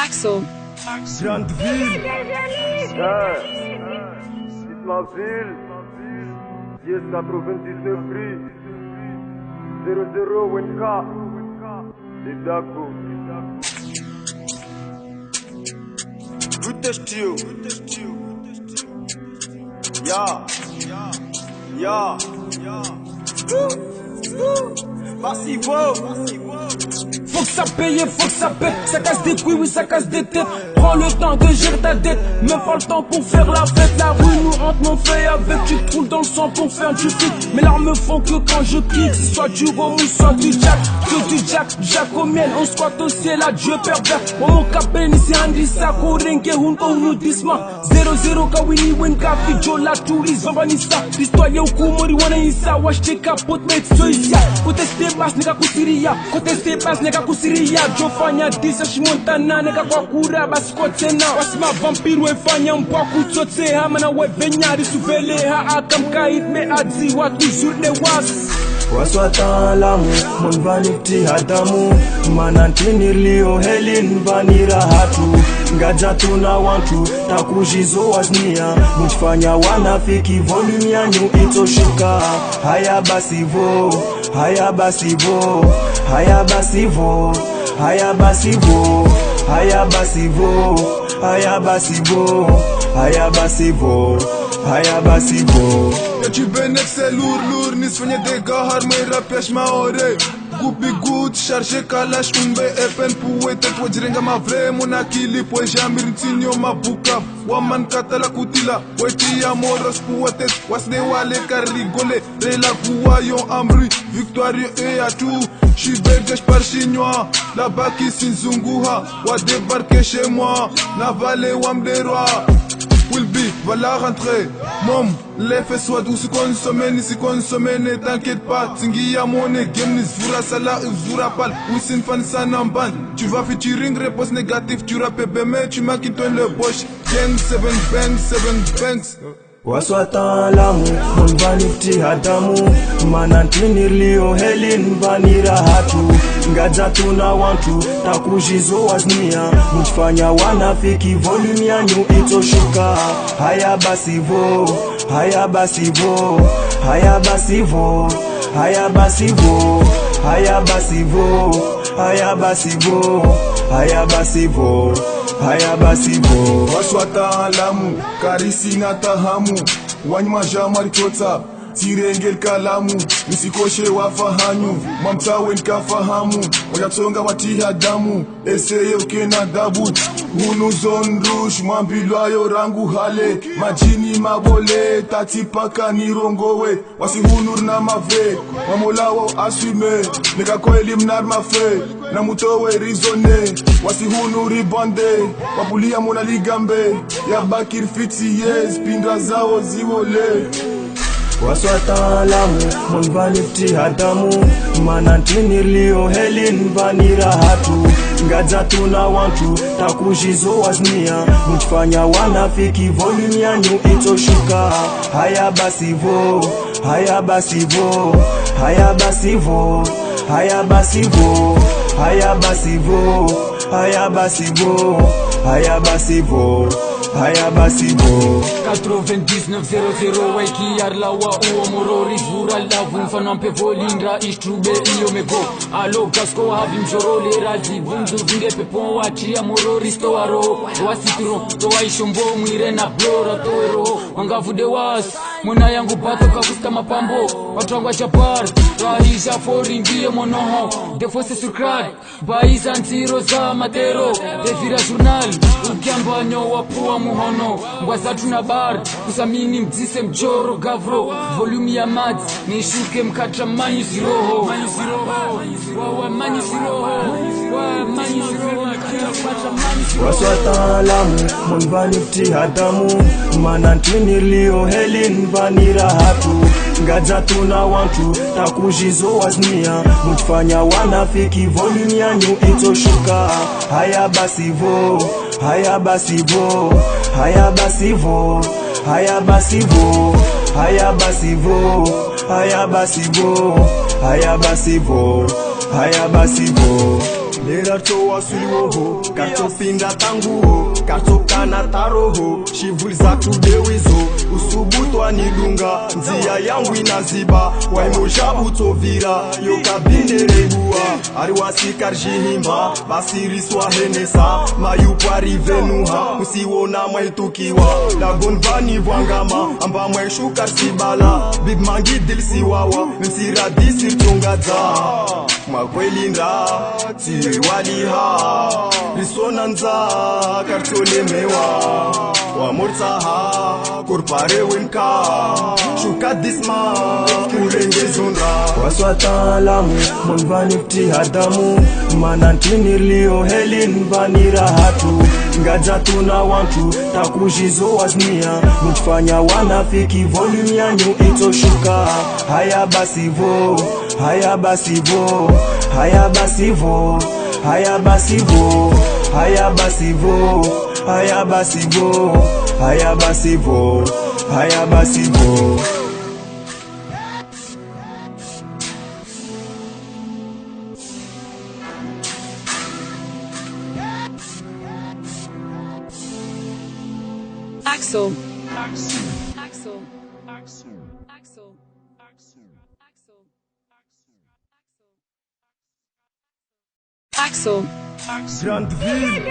Axel. Grande ville. Ma ville. Yes 99 prix. 00 Wenka. Lidago. Good you. Yeah. Massivo. Faut que ça paye, faut que ça pète. Ça casse des couilles, oui, ça casse des têtes. Prends le temps de gérer ta dette. Même pas le temps pour faire la fête. La rue nous rentre mon fait avec. Tu te roules dans le sang pour faire du fric. Mes larmes font que quand je kick, soit du rhum ou soit du jack. Que du jack au miel. On squatte au ciel, adieu pervers. Mon capé ni c'est Andy Sako. Renke hunko unudisma. 0-0 kawini wenka. Fijo la touriste, vavanissa. L'histoire y'a au kumori wana isa. Wash te capote, mais so isia. Côté c'était basse, nega kusiria. Côté c'était basse, nega kusiria. Jofanya disa shimontana, nega kwa kura basi kote na. Wasima vampiru efanya mpaku tsote. Hamana we venyari suvele ha akamkait me adzi watu zurne was. Waswata lamu, mun vanifti hadamu. Manantini lio helin vanira hatu. Ngaja tuna wantu, takujizo waznia. Mujfanya wanafiki volume yanyu itoshuka. Haya basivo, haya basivo. Haya basivo, haya basivo. Haya basivo, haya basivo. Haya basivo, haya basivo. Ja tu benek c'est lourd, ni soigné des gars, armé rapèche ma oreille. Goupi gout, chargé kalash, unbe epen pouete, toi jirenga ma vrai, mon akili, poe jamir ntinyo ma buka. Waman katala kutila, weti amoros pouetes, wasne wale kar rigole, rela kuwayon amri, victorieux et à tout. J'suis belge par chinois, là-bas qui s'inzunguha, wa débarquer chez moi, navale wam des rois. Wilby, va la rentrer. Mom, les faits soient doux, si consommer, ni si consommer, ne t'inquiète pas. Tingi ya monnaie, game, ni zvura sala, zvura pal. Oui, c'est une fan sanamban. Tu vas featuring, réponse négative, tu rappes mais tu maquilles le poche. Gang, 7 banks. Waswata lamu, mun vanifti hadamu. Manantini lio helin vanira hatu. Ngaja tuna wantu, takujizo waznia. Mujfanya wanafiki volume yanyu itoshuka. Haya basivo, haya basivo. Haya basivo, haya basivo. Haya basivo, haya basivo. Haya basivo, haya basivo. Waswata lamu, karisi na tahamu. Wanyma jamari kota, tirengel kalamu. Nisikoshe wafahanyu, mamtawe nkafahamu. Wayatonga watiha damu, eseye ukena dabu. Hunu zone rouge, mambilwayo rangu hale. Majini mabole, tatipaka nirongowe. Wasi hunur na mave, mamolawo asume. Neka koeli mnar mafe, na mutowe rizone. Wasi hunuri bande, wabulia mona ligambe. Ya bakir fiti yes, pindra zao ziwole. Waswata lamu, mun vanifti hadamu. Manantini lio helin vanira hatu. Ngaja tuna wantu, takujizo waznia. Mujfanya wanafiki volume yanyu itoshuka. Haya basivo, haya basivo. Haya basivo, haya basivo. Haya basivo, haya basivo. Haya basivo, haya basivo. 99-00 Waiki arlawa uo morori Zvura lavu mfano ampe volindra Ishtrube iyo mego Alo gasko havi mjorole Razi vundu vinge pepon wachia morori Stoaro wasituro Toa ishombo mwire na blora Toero wangavude was Mona yangu bato kakusta mapambo Watu wangu achapar Rahisha fori ndiye monoho Defose surkrad Baiza ntiro za matero Devira journal Ukiambanyo wapua muhono Mbwazatu na bar Kusamini mdzise mjoro gavro Volume ya mads Nishuke mkatra manyu ziroho Wawa manyu ziroho Waswata lamu, mun vanifti hadamu. Manantini lio helin vanira hatu. Ngaja tuna wantu, takujizo waznia. Mujfanya wanafiki volume yanyu itoshuka. Haya basivo, haya basivo. Haya basivo, haya basivo. Haya basivo, haya basivo. Haya basivo, haya basivo. lerarto wasuliwoho kartopinda tanguho kartokana taroho shivuli zatu dewizo usubutwa nidunga nzia yangu inaziba waimoshabutovira yokabinderegua ariwasikar jihimba basiriswa henesa mayukwarivenuha usiwona mwaitukiwa lagonvani vwangama amba mwaishukar sibala big mangi dilsiwawa msiradisirtungadza mwakwelinda tiwaliha risonanza kartolemewa wamortsaha kurparewinka shukadisma kurengezonra waswatalamu monvanifti hadamu manantinirlio helin vanira hatu ngaja tuna wantu takujizo waznia mutfanya wanafiki volume yanyu itoshuka haya basivo haya basivo haya basivo haya basivo haya basivo haya basivo haya basivo haya basivo Axel. Axel. Grandville